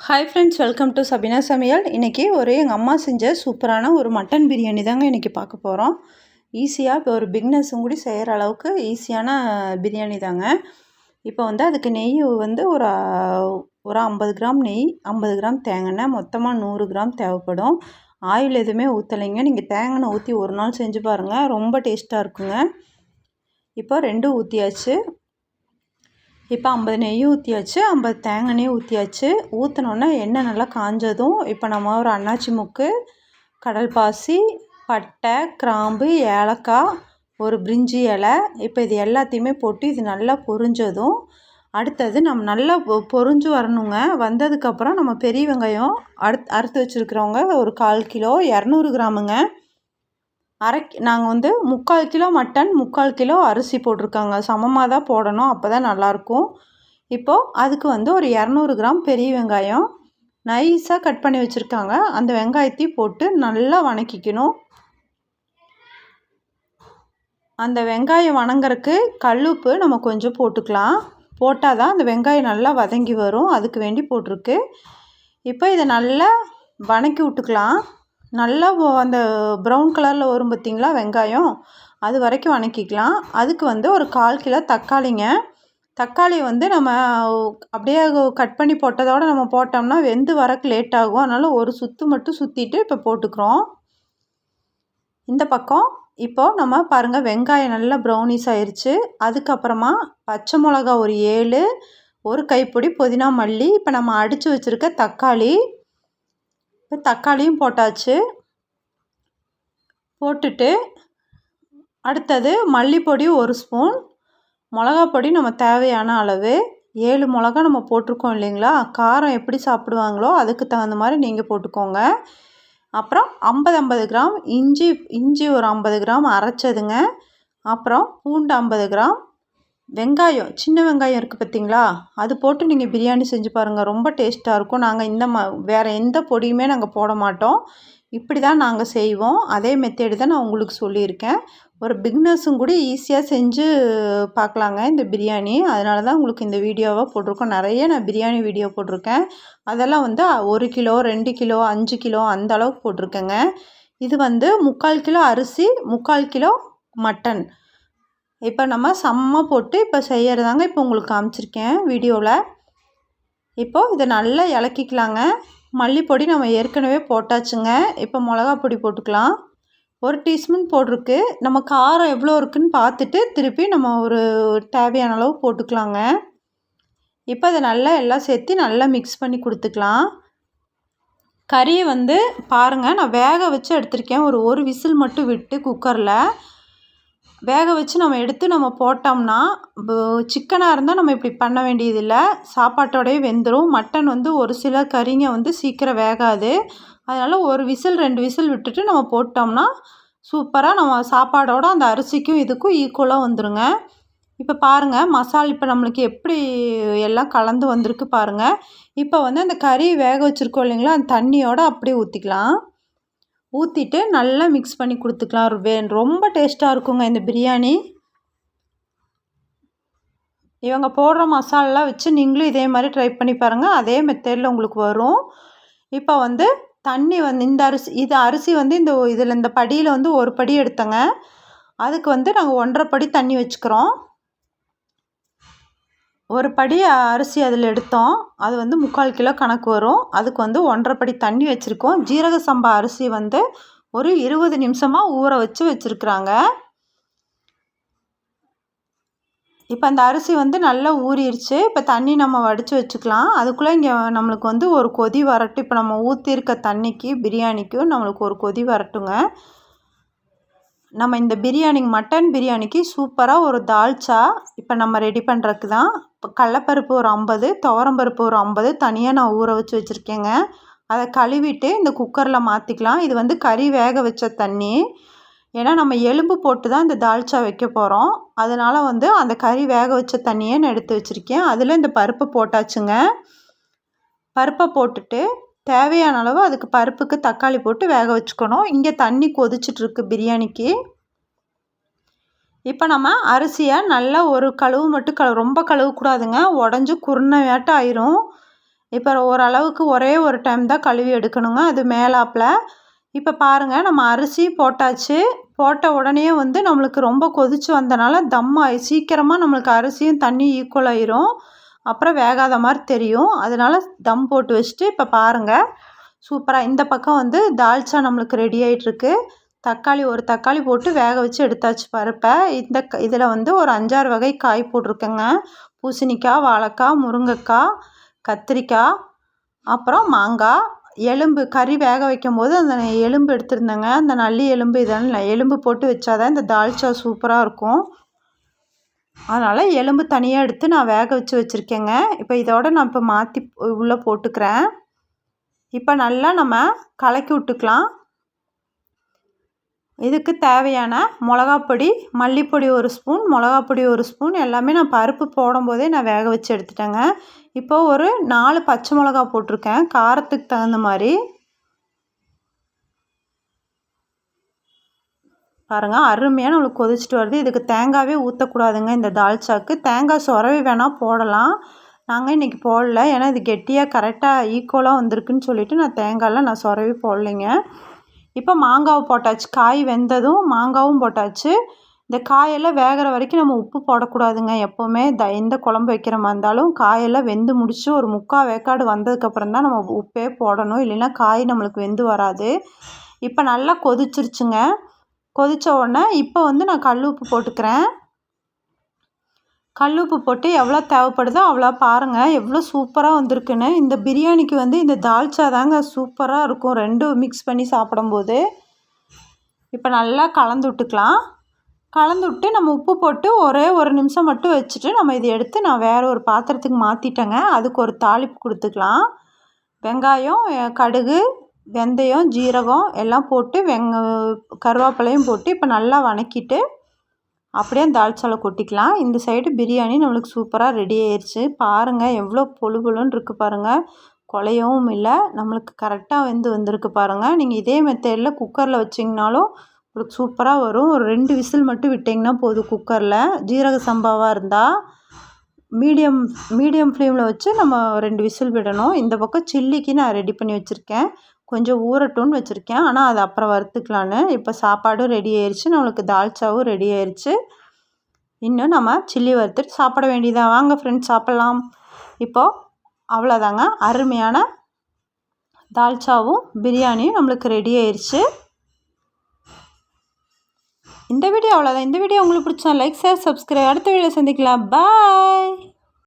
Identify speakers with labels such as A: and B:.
A: Hi friends, welcome to Sabina சமையல். இன்றைக்கி எங்கள் அம்மா செஞ்ச சூப்பரான ஒரு மட்டன் பிரியாணி தாங்க இன்றைக்கி பார்க்க போகிறோம். ஈஸியாக இப்போ ஒரு பிக்னஸும் கூட செய்கிற அளவுக்கு ஈஸியான பிரியாணி தாங்க. இப்போ அதுக்கு நெய் ஒரு ஒரு 50 கிராம் நெய், 50 கிராம் தேங்காய், மொத்தமாக 100 கிராம் தேவைப்படும். ஆயில் எதுவுமே ஊற்றலைங்க. நீங்கள் தேங்காய் ஊற்றி ஒரு நாள் செஞ்சு பாருங்கள், ரொம்ப டேஸ்ட்டாக இருக்குங்க. இப்போ 2 ஊற்றியாச்சு. இப்போ 50 நெய் ஊற்றியாச்சு, 50 தேங்காய் எண்ணெய் ஊற்றியாச்சு. ஊற்றினோன்னே எண்ணெய் நல்லா காஞ்சதும் இப்போ நம்ம ஒரு அன்னாச்சி முக்கு, கடல் பாசி, பட்டை, கிராம்பு, ஏலக்காய், ஒரு பிரிஞ்சி இலை, இப்போ இது எல்லாத்தையுமே போட்டு இது நல்லா பொரிஞ்சதும் அடுத்தது நம்ம நல்லா பொரிஞ்சு வரணுங்க. வந்ததுக்கப்புறம் நம்ம பெரிய வெங்காயம் அறுத்து வச்சுருக்கிறவங்க ஒரு 1/4 கிலோ 200 கிராமுங்க. நாங்கள் 3/4 கிலோ மட்டன், 3/4 கிலோ அரிசி போட்டிருக்காங்க. சமமாக தான் போடணும், அப்போ தான் நல்லாயிருக்கும். இப்போது அதுக்கு ஒரு 200 கிராம் பெரிய வெங்காயம் நைஸாக கட் பண்ணி வச்சுருக்காங்க. அந்த வெங்காயத்தையும் போட்டு நல்லா வணக்கிக்கணும். அந்த வெங்காயம் வணங்குறதுக்கு கல்லுப்பு நம்ம கொஞ்சம் போட்டுக்கலாம். போட்டால் தான் அந்த வெங்காயம் நல்லா வதங்கி வரும், அதுக்கு வேண்டி போட்டிருக்கு. இப்போ இதை நல்லா வணக்கி விட்டுக்கலாம். நல்லா அந்த ப்ரௌன் கலரில் வரும் பார்த்திங்களா வெங்காயம், அது வரைக்கும் வணக்கிக்கலாம். அதுக்கு ஒரு 1/4 கிலோ தக்காளிங்க. தக்காளி நம்ம அப்படியே கட் பண்ணி போட்டதோடு நம்ம போட்டோம்னா வெந்து வரக்கு லேட் ஆகும். அதனால் ஒரு சுற்று மட்டும் சுற்றிட்டு இப்போ போட்டுக்கிறோம். இந்த பக்கம் இப்போது நம்ம பாருங்கள், வெங்காயம் நல்லா ப்ரௌனிஷ் ஆயிடுச்சு. அதுக்கப்புறமா பச்சை மிளகா ஒரு 7, ஒரு கைப்பிடி புதினா மல்லி, இப்போ நம்ம அடித்து வச்சுருக்க தக்காளி, இப்போ தக்காளியும் போட்டாச்சு. போட்டுட்டு அடுத்தது மல்லிப்பொடி 1 ஸ்பூன், மிளகா பொடி நம்ம தேவையான அளவு, 7 மிளகா நம்ம போட்டிருக்கோம் இல்லைங்களா, காரம் எப்படி சாப்பிடுவாங்களோ அதுக்கு தகுந்த மாதிரி நீங்கள் போட்டுக்கோங்க. அப்புறம் 50 கிராம் இஞ்சி ஒரு 50 கிராம் அரைச்சதுங்க. அப்புறம் பூண்டு 50 கிராம், வெங்காயம் சின்ன வெங்காயம் இருக்குது பார்த்திங்களா, அது போட்டு நீங்கள் பிரியாணி செஞ்சு பாருங்கள், ரொம்ப டேஸ்ட்டாக இருக்கும். நாங்கள் வேறு எந்த பொடியுமே நாங்கள் போட மாட்டோம், இப்படி தான் நாங்கள் செய்வோம். அதே மெத்தேடு தான் நான் உங்களுக்கு சொல்லியிருக்கேன். ஒரு பிக்னஸும் கூட ஈஸியாக செஞ்சு பார்க்கலாங்க இந்த பிரியாணி. அதனால தான் உங்களுக்கு இந்த வீடியோவாக போட்டிருக்கோம். நிறைய நான் பிரியாணி வீடியோ போட்டிருக்கேன். அதெல்லாம் 1 கிலோ, 2 கிலோ, 5 கிலோ அந்த அளவுக்கு போட்டிருக்கேங்க. இது 3/4 கிலோ அரிசி, 3/4 கிலோ மட்டன். இப்போ நம்ம சமமாக போட்டு இப்போ செய்கிறதாங்க இப்போ உங்களுக்கு காமிச்சிருக்கேன் வீடியோவில். இப்போது இதை நல்லா இலக்கிக்கலாங்க. மல்லிப்பொடி நம்ம ஏற்கனவே போட்டாச்சுங்க. இப்போ மிளகா பொடி போட்டுக்கலாம். 1 டீஸ்பூன் போட்டிருக்கு. நம்ம காரம் எவ்வளோ இருக்குதுன்னு பார்த்துட்டு திருப்பி நம்ம ஒரு தேவையான அளவு போட்டுக்கலாங்க. இப்போ அதை நல்லா எல்லாம் சேர்த்து நல்லா மிக்ஸ் பண்ணி கொடுத்துக்கலாம். கறியை பாருங்கள், நான் வேக வச்சு எடுத்திருக்கேன். ஒரு விசில் மட்டும் விட்டு குக்கரில் வேக வச்சு நம்ம எடுத்து நம்ம போட்டோம்னா, சிக்கனாக இருந்தால் நம்ம இப்படி பண்ண வேண்டியதில்லை, சாப்பாட்டோடையே வெந்துடும். மட்டன் ஒரு சில கறிங்க சீக்கிரம் வேகாது. அதனால் ஒரு விசில் 2 விசில் விட்டுட்டு நம்ம போட்டோம்னா சூப்பராக நம்ம சாப்பாடோட அந்த அரிசிக்கும் இதுக்கும் ஈக்குவலாக வந்துடுங்க. இப்போ பாருங்கள், மசாலா இப்போ நம்மளுக்கு எப்படி எல்லாம் கலந்து வந்திருக்கு பாருங்கள். இப்போ அந்த கறி வேக வச்சுருக்கோம் இல்லைங்களா, அந்த தண்ணியோடு அப்படியே ஊற்றிக்கலாம். ஊற்றிட்டு நல்லா மிக்ஸ் பண்ணி கொடுத்துக்கலாம். ரொம்ப டேஸ்ட்டாக இருக்குங்க இந்த பிரியாணி. இவங்க போடுற மசாலாலாம் வச்சு நீங்களும் இதே மாதிரி ட்ரை பண்ணி பாருங்கள், அதே மெத்தேடில் உங்களுக்கு வரும். இப்போ தண்ணி இந்த அரிசி இந்த இதில் இந்த படியில் ஒரு படி எடுத்தங்க. அதுக்கு நாங்கள் 1.5 படி தண்ணி வச்சுக்கிறோம். ஒரு படி அரிசி அதில் எடுத்தோம், அது 3/4 கிலோ கணக்கு வரும். அதுக்கு 1.5 படி தண்ணி வச்சுருக்கோம். ஜீரக சம்பா அரிசி ஒரு 20 நிமிஷமாக ஊற வச்சுருக்குறாங்க. இப்போ அந்த அரிசி நல்லா ஊறிடுச்சு. இப்போ தண்ணி நம்ம வடித்து வச்சுக்கலாம். அதுக்குள்ளே இங்கே நம்மளுக்கு ஒரு கொதி வரட்டும். இப்போ நம்ம ஊற்றிருக்க தண்ணிக்கு பிரியாணிக்கும் நம்மளுக்கு ஒரு கொதி வரட்டுங்க. நம்ம இந்த மட்டன் பிரியாணிக்கு சூப்பராக ஒரு தால்ச்சா இப்போ நம்ம ரெடி பண்ணுறதுக்கு தான். இப்போ கடலப்பருப்பு ஒரு 50, துவரம்பருப்பு ஒரு 50 தனியாக நான் ஊற வச்சு வச்சுருக்கேங்க. அதை கழுவிட்டு இந்த குக்கரில் மாற்றிக்கலாம். இது கறி வேக வச்ச தண்ணி. ஏன்னா நம்ம எலும்பு போட்டு தான் இந்த தால்ச்சா வைக்க போகிறோம். அதனால் அந்த கறி வேக வச்ச தண்ணியை நான் எடுத்து வச்சுருக்கேன். அதில் இந்த பருப்பு போட்டாச்சுங்க. பருப்பை போட்டுட்டு தேவையான அளவு அதுக்கு பருப்புக்கு தக்காளி போட்டு வேக வச்சுக்கணும். இங்கே தண்ணி கொதிச்சிட்ருக்கு பிரியாணிக்கு. இப்போ நம்ம அரிசியை நல்லா ஒரு கழுவு மட்டும் ரொம்ப கழுவக்கூடாதுங்க, உடஞ்சி குருணையாட்டம் ஆயிரும். இப்போ ஓரளவுக்கு ஒரே ஒரு டைம் தான் கழுவி எடுக்கணுங்க, அது மேலாப்பில். இப்போ பாருங்கள், நம்ம அரிசி போட்டாச்சு. போட்ட உடனே வந்து நம்மளுக்கு ரொம்ப கொதித்து வந்தனால சீக்கிரமாக நம்மளுக்கு அரிசியும் தண்ணி ஈக்குவல் ஆயிரும். அப்புறம் வேகாத மாதிரி தெரியும். அதனால் தம் போட்டு வச்சுட்டு இப்போ பாருங்கள், சூப்பராக இந்த பக்கம் வந்து தால்ச்சா நம்மளுக்கு ரெடி ஆகிட்டுருக்கு. ஒரு தக்காளி போட்டு வேக வச்சு எடுத்தாச்சு பருப்பை. இதில் வந்து ஒரு 5-6 வகை காய் போட்டிருக்கேங்க. பூசணிக்காய், வாழைக்காய், முருங்கைக்காய், கத்திரிக்காய், அப்புறம் மாங்காய், எலும்பு கறி வேக வைக்கும்போது அந்த எலும்பு எடுத்துருந்தேங்க. அந்த நல்லி எலும்பு இதெல்லாம் எலும்பு போட்டு வச்சாதான் இந்த தால்ச்சா சூப்பராக இருக்கும். அதனால் எலும்பு தனியாக எடுத்து நான் வேக வச்சுருக்கேங்க. இப்போ இதோடு நான் இப்போ மாற்றி உள்ளே போட்டுக்கிறேன். இப்போ நல்லா நம்ம கலக்கி விட்டுக்கலாம். இதுக்கு தேவையான மிளகாப்பொடி, மல்லிப்பொடி 1 ஸ்பூன், மிளகாப்பொடி 1 ஸ்பூன் எல்லாமே நான் பருப்பு போடும்போதே நான் வேக வச்சு எடுத்துட்டேங்க. இப்போ ஒரு 4 பச்சை மிளகா போட்டிருக்கேன், காரத்துக்கு தகுந்த மாதிரி. பாருங்கள், அருமையாக நம்மளுக்கு கொதிச்சுட்டு வருது. இதுக்கு தேங்காவே ஊற்றக்கூடாதுங்க. இந்த தால்ச்சாக்கு தேங்காய் சொரவி வேணால் போடலாம். நாங்கள் இன்றைக்கி போடல, ஏன்னா இது கெட்டியாக கரெக்டாக ஈக்குவலாக வந்திருக்குன்னு சொல்லிவிட்டு நான் தேங்காயெலாம் நான் சொரவி போடலைங்க. இப்போ மாங்காவை போட்டாச்சு. காய் வெந்ததும் மாங்காவும் போட்டாச்சு. இந்த காயெல்லாம் வேகிற வரைக்கும் நம்ம உப்பு போடக்கூடாதுங்க. எப்போவுமே எந்த குழம்பு வைக்கிற மாதிரி இருந்தாலும் காயெல்லாம் வெந்து முடித்து ஒரு 3/4 வேக்காடு வந்ததுக்கப்புறம் தான் நம்ம உப்பே போடணும், இல்லைன்னா காய் நம்மளுக்கு வெந்து வராது. இப்போ நல்லா கொதிச்சிருச்சுங்க. கொதித்த உடனே இப்போ வந்து நான் கல் உப்பு போட்டுக்கிறேன். கல் உப்பு போட்டு எவ்வளோ தேவைப்படுதோ அவ்வளோ பாருங்கள், எவ்வளோ சூப்பராக வந்திருக்குன்னு. இந்த பிரியாணிக்கு வந்து இந்த தால்ச்சா தாங்க சூப்பராக இருக்கும், ரெண்டும் மிக்ஸ் பண்ணி சாப்பிடும்போது. இப்போ நல்லா கலந்து விட்டுக்கலாம். கலந்து விட்டு நம்ம உப்பு போட்டு ஒரே ஒரு நிமிஷம் மட்டும் வச்சுட்டு நம்ம இதை எடுத்து நான் வேறு ஒரு பாத்திரத்துக்கு மாற்றிட்டேங்க. அதுக்கு ஒரு தாளிப்பு கொடுத்துக்கலாம். வெங்காயம், கடுகு, வெந்தயம், ஜீரகம் எல்லாம் போட்டு கருவேப்பிலையும் போட்டு இப்போ நல்லா வதக்கிட்டு அப்படியே தால்ச்சாவில் கொட்டிக்கலாம். இந்த சைடு பிரியாணி நம்மளுக்கு சூப்பராக ரெடி ஆயிடுச்சு. பாருங்கள், எவ்வளோ பொழு பொழுன்னு இருக்குது பாருங்கள். குலையவும் இல்லை, நம்மளுக்கு கரெக்டாக வந்திருக்கு பாருங்கள். நீங்கள் இதே மெத்தடில் குக்கரில் வச்சிங்கனாலும் உங்களுக்கு சூப்பராக வரும். ஒரு 2 விசில் மட்டும் விட்டிங்கன்னா போதும் குக்கரில். ஜீரக சம்பாவாக இருந்தால் மீடியம் ஃப்ளேமில் வச்சு நம்ம 2 விசில் விடணும். இந்த பக்கம் சில்லிக்கு நான் ரெடி பண்ணி வச்சுருக்கேன். கொஞ்சம் ஊறட்டும்னு வச்சுருக்கேன், ஆனால் அது அப்புறம் வறுத்துக்கலான்னு. இப்போ சாப்பாடும் ரெடி ஆயிடுச்சு, நம்மளுக்கு தால்ச்சாவும் ரெடி ஆயிடுச்சு. இன்னும் நம்ம சில்லி வறுத்துட்டு சாப்பிட வேண்டியதான். வாங்க ஃப்ரெண்ட்ஸ், சாப்பிட்லாம். இப்போது அவ்வளோதாங்க, அருமையான தால்ச்சாவும் பிரியாணியும் நம்மளுக்கு ரெடி ஆயிடுச்சு. இந்த வீடியோ அவ்வளோதான். இந்த வீடியோ உங்களுக்கு பிடிச்சா லைக், ஷேர், சப்ஸ்கிரைப். அடுத்த வீடியோவில் சந்திக்கலாம். பாய்.